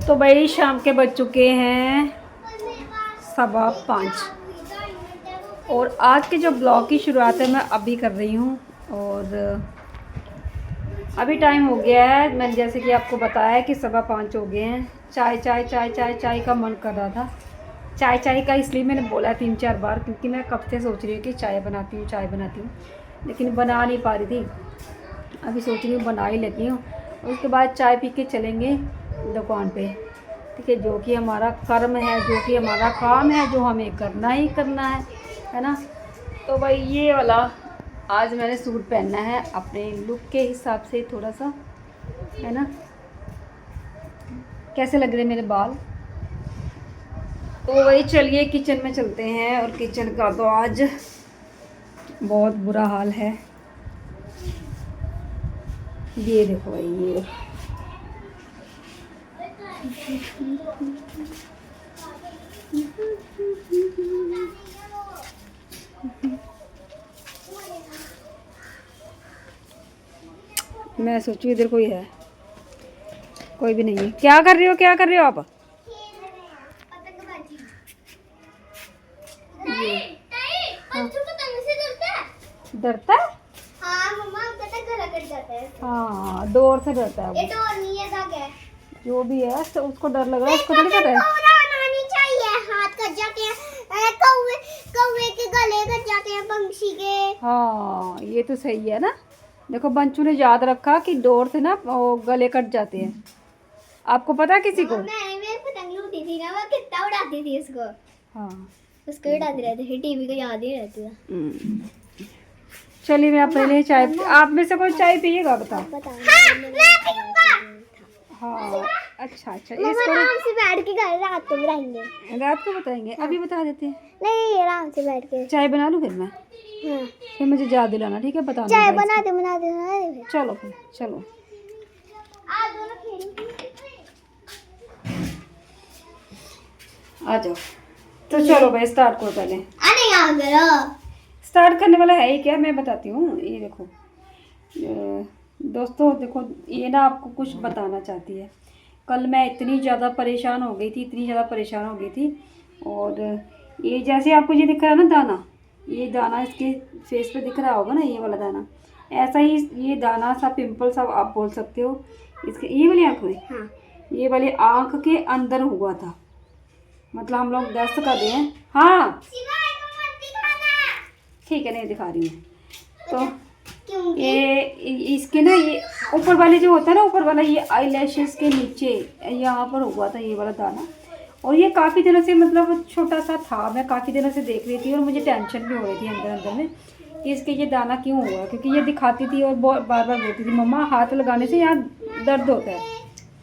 तो भाई शाम के बज चुके हैं 5:15 और आज के जो ब्लॉग की शुरुआत है मैं अभी कर रही हूँ। और अभी टाइम हो गया है, मैंने जैसे कि आपको बताया है कि 5:15 हो गए हैं। चाय चाय चाय चाय चाय का मन कर रहा था। चाय चाय का इसलिए मैंने बोला 3-4 बार, क्योंकि मैं कब से सोच रही हूँ कि चाय बनाती हूँ चाय बनाती हूँ, लेकिन बना नहीं पा रही थी। अभी सोच रही हूँ बना ही लेती हूँ, उसके बाद चाय पी के चलेंगे दुकान पे। ठीक है, जो कि हमारा कर्म है, जो कि हमारा काम है, जो हमें करना ही करना है ना। तो भाई ये वाला आज मैंने सूट पहनना है अपने लुक के हिसाब से, थोड़ा सा है ना। कैसे लग रहे मेरे बाल। तो वही चलिए किचन में चलते हैं। और किचन का तो आज बहुत बुरा हाल है। ये देखो भाई, ये मैं सोचू इधर कोई है, कोई भी नहीं है। क्या कर रही हो, क्या कर रहे हो आप? डरता है? हाँ मम्मा, पता गला कट जाता है। हाँ, डोर से डरता है ये वो। डोर नहीं है, दाग है। जो भी है उसको डर लग रहा है, उसको तो नहीं पता है। उड़ाना नहीं चाहिए, हाथ कट जाते हैं। कौवे कौवे के गले कट जाते हैं, पंछी के। हाँ ये तो सही है ना। देखो बंचू ने याद रखा कि डोर से ना वो गले कट जाते हैं। आपको पता है किसी को? मैंने मेरी पतंग लूटी थी ना, वो कितना उड़ाती थी उसको। हाँ, उसको उड़ाती रहती थी, टीवी को याद ही रहती है। चलिए मैं अपने लिए चाय, आप में से कोई चाय पिएगा बताओ? हाँ, मैं पीऊंगा। हाँ अच्छा अच्छा, मम्मा इसको आराम से बैठ के घर रात को बनाएंगे। रात को बताएंगे, अभी बता देते हैं। नहीं, आराम से बैठ के। चाय बना लूँ फिर मैं, हाँ, फिर मुझे याद दिलाना, ठीक है? बताना चाय गाइस बना को। दे बना दे बना दे। चलो फिर चलो, आप दोनों खेलेंगे। आ जाओ। तो चलो भाई स्टार्ट करो पहले। अरे यार करो। स्टार्ट करने वाला है ही क्या, मैं बताती हूँ। ये देखो दोस्तों, देखो ये ना आपको कुछ बताना चाहती है। कल मैं इतनी ज़्यादा परेशान हो गई थी, इतनी ज़्यादा परेशान हो गई थी। और ये जैसे आपको ये दिख रहा है ना दाना, ये दाना इसके फेस पे दिख रहा होगा ना, ये वाला दाना, ऐसा ही ये दाना सा पिंपल सा आप बोल सकते हो इसके, ये वाली आँख में। हाँ। ये वाली आँख के अंदर हुआ था, मतलब हम लोग गैस कर रहे हैं। हाँ ठीक है, नहीं दिखा रही हूँ। तो ये इसके ना, ये ऊपर वाले जो होता है ना, ऊपर वाला ये आई लैशेस के नीचे यहाँ पर हुआ था ये वाला दाना। और ये काफ़ी दिनों से, मतलब छोटा सा था, मैं काफ़ी दिनों से देख रही थी और मुझे टेंशन भी हो रही थी अंदर अंदर में कि इसके ये दाना क्यों हुआ, क्योंकि ये दिखाती थी और बार बार बोलती थी मम्मा हाथ लगाने से यहाँ दर्द होता है।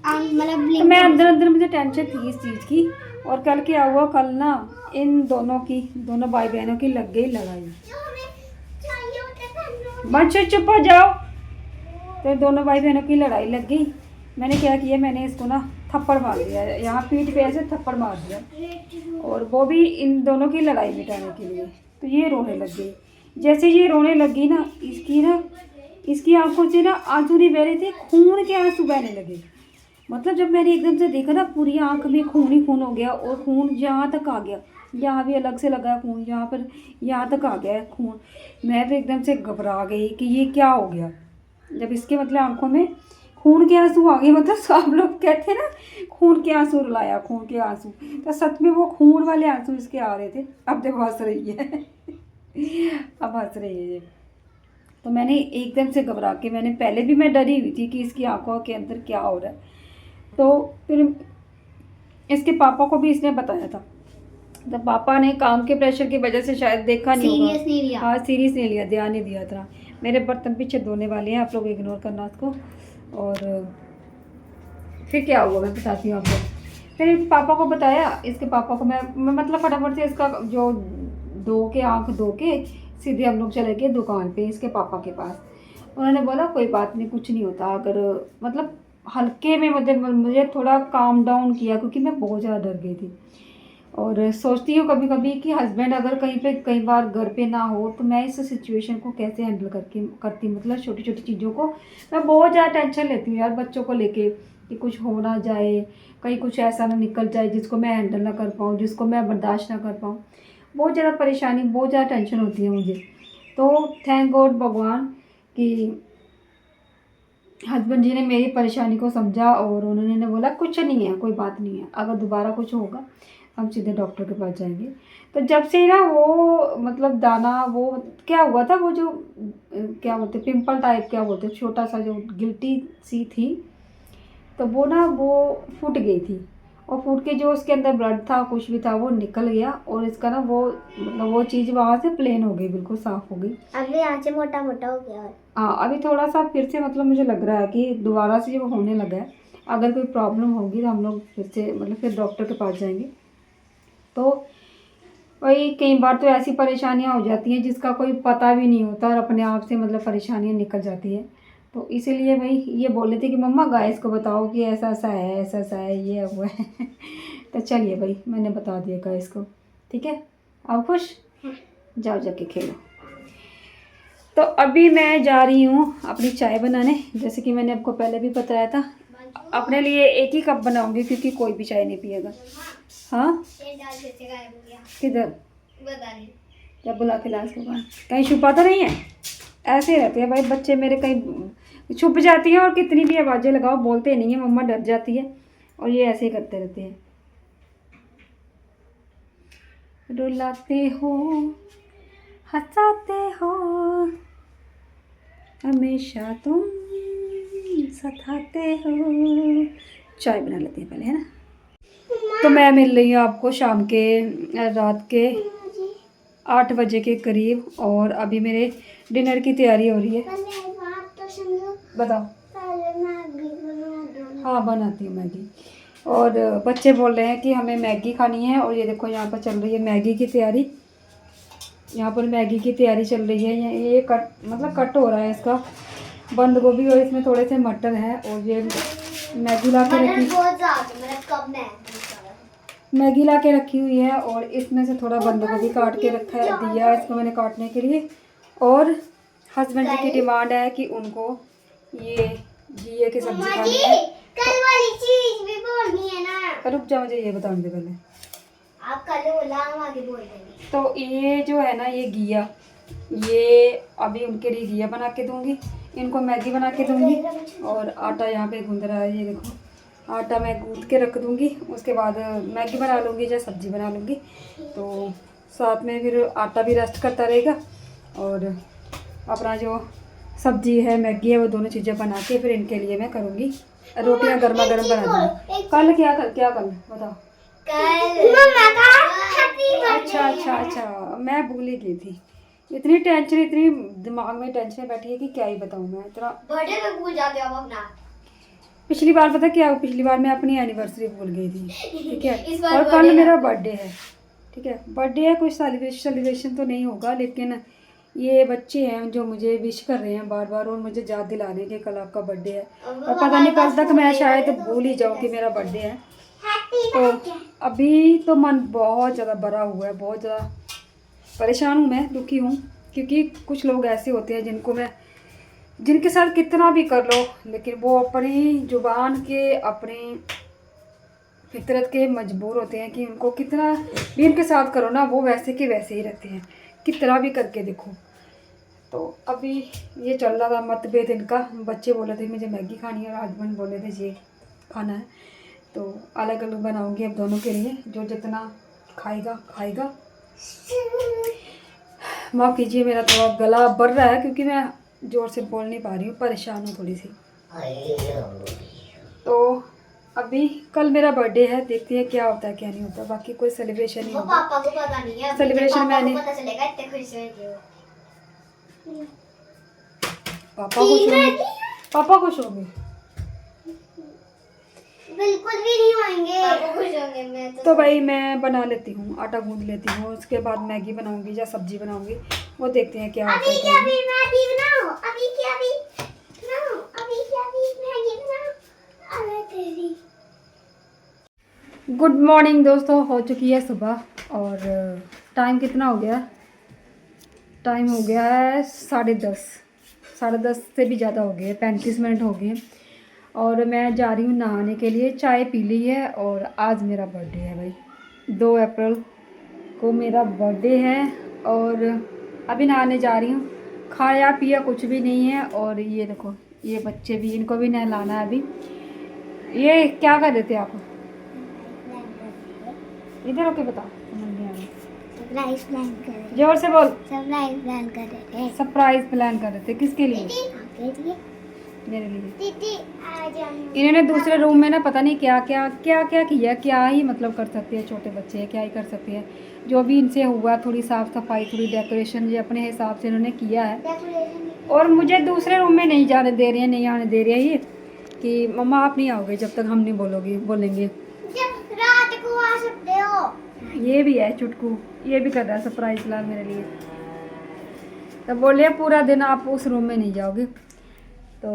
मतलब तो मैं अंदर अंदर मुझे टेंशन थी इस चीज़ की। और कल क्या हुआ, कल ना इन दोनों भाई बहनों की लग गई लड़ाई। बच्चे चुप हो जाओ। तो दोनों भाई बहनों की लड़ाई लग गई। मैंने क्या किया, मैंने इसको ना थप्पड़ मार दिया, यहाँ पीठ पे ऐसे थप्पड़ मार दिया, और वो भी इन दोनों की लड़ाई मिटाने के लिए। तो ये रोने लग गई। जैसे ये रोने लगी ना, इसकी आंखों से ना आंसू नहीं बह रहे थे, खून के आंसू बहने लगे। मतलब जब मैंने एकदम से देखा ना, पूरी आंख में खून ही खून हो गया, और खून यहाँ तक आ गया, यहाँ भी अलग से लगा खून, यहाँ पर यहाँ तक आ गया है खून। मैं तो एकदम से घबरा गई कि ये क्या हो गया। जब इसके मतलब आंखों में खून के आंसू आ गए, मतलब सब लोग कहते हैं ना खून के आंसू रुलाया, खून के आंसू, तो सच में वो खून वाले आंसू इसके आ रहे थे। अब देखो हंस रही है अब हंस रही है ये। तो मैंने एकदम से घबरा के, मैंने पहले भी मैं डरी हुई थी कि इसकी आंखों के अंदर क्या हो रहा है। तो फिर इसके पापा को भी इसने बताया था, तो पापा ने काम के प्रेशर की वजह से शायद देखा नहीं होगा। सीरियस नहीं लिया। हाँ सीरियस नहीं लिया, ध्यान नहीं दिया था। मेरे बर्तन पीछे धोने वाले हैं, आप लोग इग्नोर करना उसको। और फिर क्या हुआ मैं बताती हूँ आपको। फिर पापा को बताया, इसके पापा को मैं मतलब फटाफट से इसका जो आँख धो के सीधे हम लोग चले गए दुकान पे इसके पापा के पास। उन्होंने बोला कोई बात नहीं, कुछ नहीं होता, अगर मतलब हल्के में मुझे थोड़ा काम डाउन किया, क्योंकि मैं बहुत ज़्यादा डर गई थी। और सोचती हूँ कभी कभी कि हस्बैंड अगर कई बार घर पे ना हो तो मैं इस सिचुएशन को कैसे हैंडल करती, मतलब छोटी छोटी चीज़ों को मैं बहुत ज़्यादा टेंशन लेती हूँ यार, बच्चों को लेके कि कुछ हो ना जाए, कहीं कुछ ऐसा ना निकल जाए जिसको मैं हैंडल ना कर पाऊँ, जिसको मैं बर्दाश्त ना कर पाऊँ। बहुत ज़्यादा परेशानी, बहुत ज़्यादा टेंशन होती है मुझे। तो थैंक गॉड भगवान कि हस्बैंड जी ने मेरी परेशानी को समझा और उन्होंने बोला कुछ नहीं है, कोई बात नहीं है, अगर दोबारा कुछ होगा हम सीधे डॉक्टर के पास जाएंगे। तो जब से ना वो मतलब दाना वो क्या हुआ था, वो जो क्या बोलते पिंपल टाइप क्या बोलते छोटा सा जो गिल्टी सी थी, तो वो ना वो फूट गई थी और फूट के जो उसके अंदर ब्लड था कुछ भी था वो निकल गया और इसका ना वो मतलब वो चीज़ वहाँ से प्लेन हो गई, बिल्कुल साफ़ हो गई। अभी यहाँ से मोटा मोटा हो गया है। हाँ अभी थोड़ा सा फिर से मतलब मुझे लग रहा है कि दोबारा से जब होने लगा है, अगर कोई प्रॉब्लम होगी तो हम लोग फिर से मतलब फिर डॉक्टर के पास जाएंगे। तो वही कई बार तो ऐसी परेशानियां हो जाती हैं जिसका कोई पता भी नहीं होता और अपने आप से मतलब परेशानियां निकल जाती है। तो इसीलिए भाई ये बोल रहे थे कि मम्मा गाइस को बताओ कि ऐसा ऐसा है, ऐसा ऐसा है, ये हुआ है। तो चलिए भाई मैंने बता दिया गाइस को, ठीक है। आप खुश, जाओ जाके खेलो। तो अभी मैं जा रही हूँ अपनी चाय बनाने, जैसे कि मैंने आपको पहले भी बताया था। अपने लिए एक ही कप बनाऊंगी क्योंकि कोई भी चाय नहीं पिएगा। हाँ किधर, जब बुला के लास्ट को कहीं छुपा तो नहीं है? ऐसे ही रहते हैं भाई बच्चे मेरे, कहीं छुप जाती हैं और कितनी भी आवाज़ें लगाओ बोलते नहीं है, मम्मा डर जाती है और ये ऐसे ही करते रहते हैं। रुलाते हो हंसाते हो हमेशा तुम सताते हो। चाय बना लेते हैं पहले, है ना। तो मैं मिल रही हूँ आपको शाम के रात के 8 बजे के करीब और अभी मेरे डिनर की तैयारी हो रही है। बताओ। हाँ बनाती हूँ मैगी और बच्चे बोल रहे हैं कि हमें मैगी खानी है और ये देखो यहाँ पर चल रही है मैगी की तैयारी। यहाँ पर मैगी की तैयारी चल रही है। ये कट मतलब कट हो रहा है इसका बंद गोभी और इसमें थोड़े से मटर है और ये मैगी ला के रखी, मैगी ला के रखी हुई है और इसमें से थोड़ा बंद गोभी काट के रखा है, दिया इसको मैंने काटने के लिए। और हस्बैंड जी की डिमांड है कि उनको ये घिये की सब्जी खानी है। कल वाली चीज भी बोलनी है ना। रुक जाओ मुझे ये बताने दे पहले, आप कल बोला हम आगे बोल देंगे। तो ये जो है ना ये घिया, ये अभी उनके लिए घिया बना के दूंगी, इनको मैगी बना के दूंगी। और आटा यहाँ पे गूंद रहा है, ये देखो आटा मैं गूंद के रख दूंगी, उसके बाद मैगी बना लूँगी या सब्जी बना लूँगी। तो साथ में फिर आटा भी रेस्ट करता रहेगा और अपना जो सब्जी है मैगी है वो दोनों चीज़ें बना के फिर इनके लिए मैं करूँगी रोटियां गर्मा गर्म बना दूँगी। कल क्या कल बताओ। अच्छा मैं भूल ही गई थी। इतनी टेंशन, इतनी दिमाग में टेंशन बैठी है कि क्या ही बताऊँ मैं। इतना बर्थडे में भूल जाते हो अपना। पिछली बार पता क्या, पिछली बार मैं अपनी एनिवर्सरी भूल गई थी, ठीक है। और कल मेरा बर्थडे है, ठीक है। बर्थडे है, कोई सेलिब्रेशन तो नहीं होगा, लेकिन ये बच्चे हैं जो मुझे विश कर रहे हैं बार बार और मुझे याद दिला रहे हैं कि कल आपका बर्थडे है। और पता नहीं कल तक मैं शायद भूल ही जाऊँ कि मेरा बर्थडे है। तो अभी तो मन बहुत ज़्यादा भरा हुआ है, बहुत ज़्यादा परेशान हूँ मैं, दुखी हूँ। क्योंकि कुछ लोग ऐसे होते हैं जिनके साथ कितना भी कर लो लेकिन वो अपनी जुबान के, अपनी फितरत के मजबूर होते हैं कि उनको कितना भी उनके साथ करो ना वो वैसे के वैसे ही रहते हैं, कितना भी करके देखो। तो अभी ये चल रहा था मतभेद इनका। बच्चे बोले थे मुझे मैगी खानी है और हस्बैंड बोले थे ये खाना है, तो अलग अलग बनाऊंगी अब दोनों के लिए, जो जितना खाएगा खाएगा। माफ़ कीजिए मेरा थोड़ा गला बढ़ रहा है क्योंकि मैं ज़ोर से बोल नहीं पा रही हूँ, परेशान हूँ थोड़ी सी। तो अभी कल मेरा बर्थडे है, देखते हैं क्या होता है क्या नहीं होता। बाकी कोई सेलिब्रेशन नहीं होगा। पापा को पता नहीं है, सेलिब्रेशन मैंने पता चलेगा इतने खुश हो। पापा खुश होंगे, पापा खुश होंगे, बिल्कुल भी नहीं होंगे। पापा खुश होंगे। मैं तो भाई मैं बना लेती हूँ, आटा गूंद लेती हूँ, उसके बाद मैगी बनाऊंगी या सब्जी बनाऊंगी, वो देखते हैं क्या होता है। अभी क्या भी मैगी बनाओ, अभी क्या भी बनाओ, अभी क्या भी मैगी बनाओ। अरे तेरी गुड मॉर्निंग दोस्तों, हो चुकी है सुबह और टाइम कितना हो गया, टाइम हो गया है 10:30 से भी ज़्यादा हो गए, 35 मिनट हो गए। और मैं जा रही हूँ नहाने के लिए। चाय पी ली है और आज मेरा बर्थडे है भाई, 2 अप्रैल को मेरा बर्थडे है। और अभी नहाने जा रही हूँ। खाया पिया कुछ भी नहीं है। और ये देखो ये बच्चे भी, इनको भी नहलाना है अभी। ये क्या कर रहे थे आप? इधर होके बताओ, समझ नहीं आ रहा। सरप्राइज प्लान कर रहे जोर से बोल। सरप्राइज प्लान कर रहे थे सरप्राइज प्लान कर रहे थे, किसके लिए? आपके लिए। मेरे लिए। दीदी आ जाओ। इन्होंने दूसरे रूम में ना पता नहीं क्या क्या क्या क्या किया। क्या ही मतलब कर सकते हैं, छोटे बच्चे हैं, क्या ही कर सकते हैं। जो भी इनसे हुआ, थोड़ी साफ़ सफाई, थोड़ी डेकोरेशन, ये अपने हिसाब से इन्होंने किया है। डेकोरेशन और मुझे दूसरे रूम में नहीं जाने दे रहे हैं, नहीं आने दे रहे हैं ये, कि मम्मा आप नहीं आओगे जब तक हम नहीं बोलेंगे। जब रात को आ सकते हो। ये भी है चुटकू, ये भी कर रहा है सरप्राइज प्लान मेरे लिए। तो बोले पूरा दिन आप उस रूम में नहीं जाओगे। तो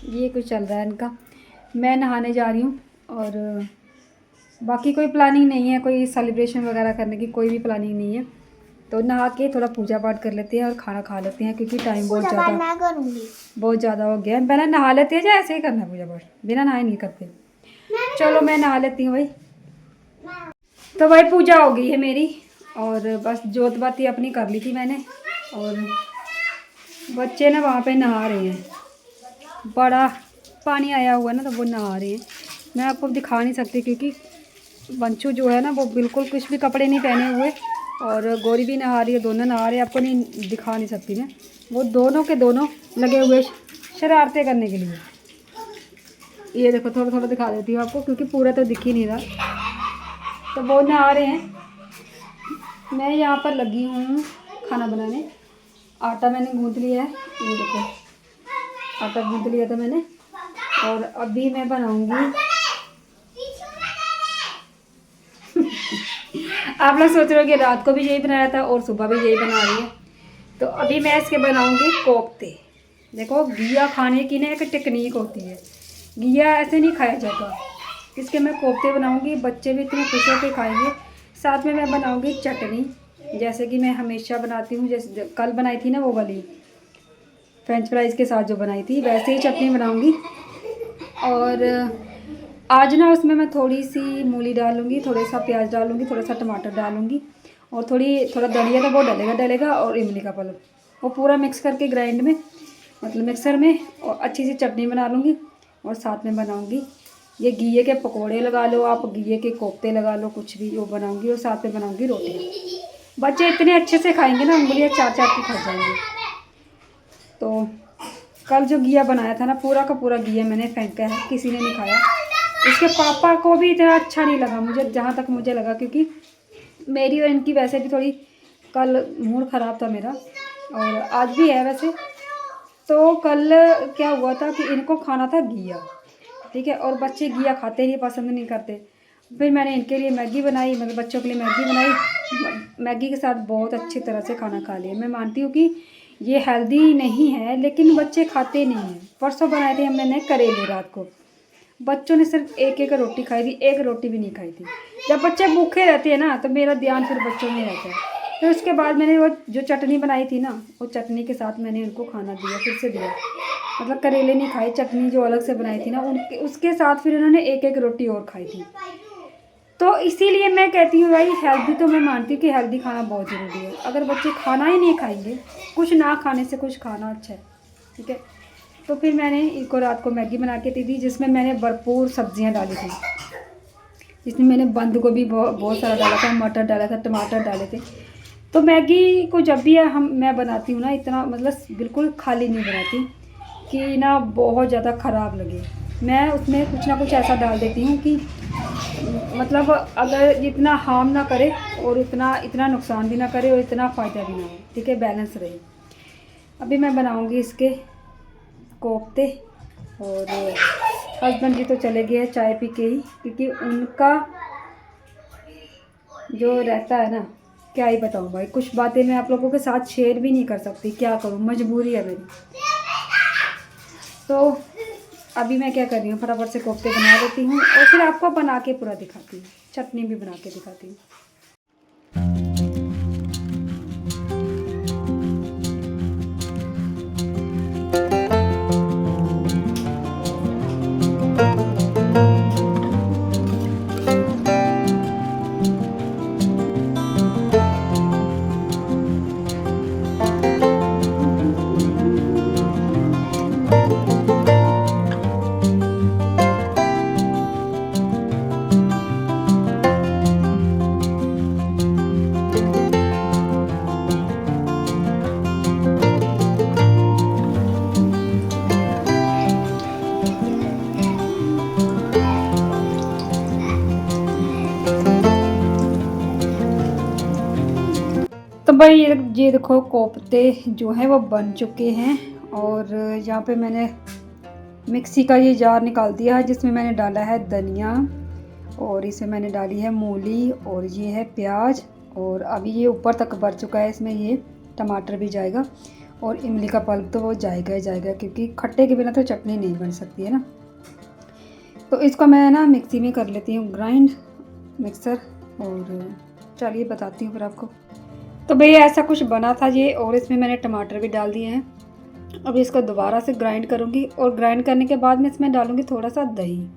ये कुछ चल रहा है इनका। मैं नहाने जा रही हूँ और बाकी कोई प्लानिंग नहीं है, कोई सेलिब्रेशन वगैरह करने की कोई भी प्लानिंग नहीं है। तो नहा के थोड़ा पूजा पाठ कर लेते हैं और खाना खा लेते हैं, क्योंकि टाइम बहुत ज़्यादा हो गया है। पहले नहा लेते हैं, या ऐसे ही करना पूजा पाठ, बिना नहाए नहीं करते। चलो मैं नहा लेती हूँ भाई। तो भाई पूजा हो गई है मेरी और बस जोत बाती अपनी कर ली थी मैंने। और बच्चे ना वहाँ पे नहा रहे हैं, बड़ा पानी आया हुआ ना, तो वो नहा रहे हैं। मैं आपको दिखा नहीं सकती क्योंकि बंचू जो है ना वो बिल्कुल कुछ भी कपड़े नहीं पहने हुए, और गौरी भी नहा रही है, दोनों नहा रहे हैं। आपको नहीं दिखा नहीं सकती मैं, वो दोनों के दोनों लगे हुए शरारतें करने के लिए। ये देखो थोड़ा थोड़ा दिखा देती हूँ आपको, क्योंकि पूरा तो दिख ही नहीं रहा। तो वो नहा रहे हैं, मैं यहाँ पर लगी हूँ खाना बनाने। आटा मैंने गूँथ लिया है, ये देखो आटा गूँथ लिया था मैंने। और अभी मैं बनाऊँगी आप लोग सोच रहे हो कि रात को भी यही बनाया था और सुबह भी यही बना रही है। तो अभी मैं इसके बनाऊँगी कोफ्ते। देखो घिया खाने की ना एक टेक्निक होती है, घिया ऐसे नहीं खाया जाता। इसके मैं कोफ्ते बनाऊँगी, बच्चे भी इतने खुश होकर खाएंगे। साथ में मैं बनाऊँगी चटनी, जैसे कि मैं हमेशा बनाती हूँ। जैसे कल बनाई थी ना वो वाली फ्रेंच फ्राइज़ के साथ जो बनाई थी, वैसे ही चटनी बनाऊँगी। और आज ना उसमें मैं थोड़ी सी मूली डालूँगी, थोड़ा सा प्याज डालूँगी, थोड़ा सा टमाटर डालूँगी, और थोड़ा धनिया तो वो डलेगा, और इमली का पल्प, वो पूरा मिक्स करके ग्राइंड में, मतलब मिक्सर में, और अच्छी सी चटनी बना लूँगी। और साथ में बनाऊँगी ये घिये के पकोड़े लगा लो आप, घिये के कोफ्ते लगा लो, कुछ भी वो बनाऊँगी। और साथ में बनाऊँगी रोटी। बच्चे इतने अच्छे से खाएंगे ना, उंगलियाँ चाट चाट के खा जाएंगे। तो कल जो घिया बनाया था ना, पूरा का पूरा घिया मैंने फेंका है, किसी ने नहीं खाया। इसके पापा को भी इतना अच्छा नहीं लगा मुझे, जहाँ तक मुझे लगा, क्योंकि मेरी और इनकी वैसे भी थोड़ी कल मूड ख़राब था मेरा, और आज भी है वैसे। तो कल क्या हुआ था कि इनको खाना था घिया, ठीक है, और बच्चे घिया खाते ही पसंद नहीं करते। फिर मैंने इनके लिए मैगी बनाई, मतलब बच्चों के लिए मैगी बनाई। मैगी के साथ बहुत अच्छी तरह से खाना खा लिया। मैं मानती हूँ कि ये हेल्दी नहीं है, लेकिन बच्चे खाते नहीं हैं। परसों बनाए थे मैंने करेले रात को, बच्चों ने सिर्फ एक रोटी खाई थी, एक रोटी भी नहीं खाई थी। जब बच्चे भूखे रहते हैं ना, तो मेरा ध्यान फिर बच्चों में रहता है। फिर उसके बाद मैंने वो जो चटनी बनाई थी ना, वो चटनी के साथ मैंने उनको खाना दिया, फिर से दिया। मतलब करेले नहीं खाए, चटनी जो अलग से बनाई थी ना उसके साथ फिर इन्होंने एक रोटी और खाई थी। तो इसीलिए मैं कहती हूँ भाई, हेल्दी तो मैं मानती हूँ कि हेल्दी खाना बहुत ज़रूरी है। अगर बच्चे खाना ही नहीं खाएंगे, कुछ ना खाने से कुछ खाना अच्छा है, ठीक है। तो फिर मैंने इनको रात को मैगी बना के दी थी, जिसमें मैंने भरपूर सब्जियां डाली थी। जिसमें मैंने बंद गोभी बहुत सारा डाला था, मटर डाला था, टमाटर डाले थे। तो मैगी को जब भी मैं बनाती हूँ ना, इतना मतलब बिल्कुल खाली नहीं बनाती कि ना बहुत ज़्यादा ख़राब लगे। मैं उसमें कुछ ना कुछ ऐसा डाल देती हूँ कि मतलब अगर इतना हार्म ना करे और इतना नुकसान भी ना करे और इतना फ़ायदा भी ना हो, ठीक है, बैलेंस रहे। अभी मैं बनाऊँगी इसके कोफ्ते। और हस्बैंड जी तो चले गए हैं चाय पी के ही, क्योंकि उनका जो रहता है ना, क्या ही बताऊँ भाई, कुछ बातें मैं आप लोगों के साथ शेयर भी नहीं कर सकती, क्या करूँ, मजबूरी है मेरी। तो अभी मैं क्या कर रही हूँ, फटाफट से कोफ्ते बना देती हूँ और फिर आपको बना के पूरा दिखाती हूँ, चटनी भी बना के दिखाती हूँ। भाई ये देखो कोफ्ते जो है वो बन चुके हैं। और यहाँ पे मैंने मिक्सी का ये जार निकाल दिया है जिसमें मैंने डाला है धनिया, और इसमें मैंने डाली है मूली, और ये है प्याज, और अभी ये ऊपर तक भर चुका है। इसमें ये टमाटर भी जाएगा और इमली का पल्प तो वो जाएगा ही जाएगा, क्योंकि खट्टे के बिना तो चटनी नहीं बन सकती है ना। तो इसको मैं ना मिक्सी में कर लेती हूँ ग्राइंड, मिक्सर। और चलिए बताती हूँ फिर आपको। तो भाई ऐसा कुछ बना था ये, और इसमें मैंने टमाटर भी डाल दिए हैं। अब इसको दोबारा से ग्राइंड करूँगी, और ग्राइंड करने के बाद में इसमें डालूँगी थोड़ा सा दही,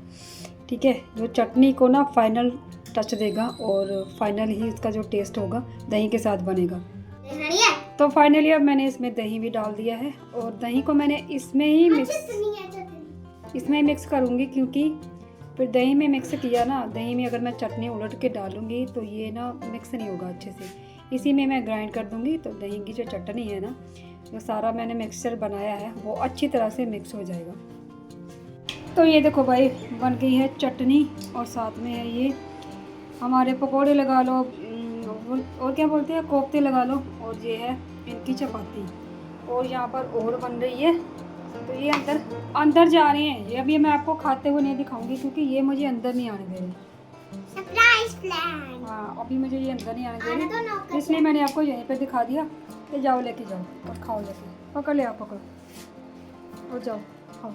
ठीक है, जो चटनी को ना फाइनल टच देगा और फाइनल ही इसका जो टेस्ट होगा दही के साथ बनेगा। तो फाइनली अब मैंने इसमें दही भी डाल दिया है, और दही को मैंने इसमें ही मिक्स करूँगी, क्योंकि फिर दही में मिक्स किया ना, दही में अगर मैं चटनी उलट के डालूँगी तो ये ना मिक्स नहीं होगा अच्छे से। इसी में मैं ग्राइंड कर दूँगी, तो दही की जो चटनी है ना, जो सारा मैंने मिक्सचर बनाया है वो अच्छी तरह से मिक्स हो जाएगा। तो ये देखो भाई बन गई है चटनी, और साथ में है ये हमारे पकोड़े लगा लो, और क्या बोलते हैं, कोफ्ते लगा लो, और ये है इनकी चपाती। और यहाँ पर और बन रही है। तो ये अंदर जा रहे हैं ये। अभी मैं आपको खाते हुए नहीं दिखाऊंगी, क्योंकि ये मुझे अंदर नहीं आने दे रहे। Surprise plan. हाँ, अभी मुझे ये अंदर नहीं आने दे रहे, इसलिए मैंने आपको यहीं पे दिखा दिया कि जाओ लेके जाओ और खाओ, लेके पकड़ ले, आप पकड़ो और जाओ खाओ।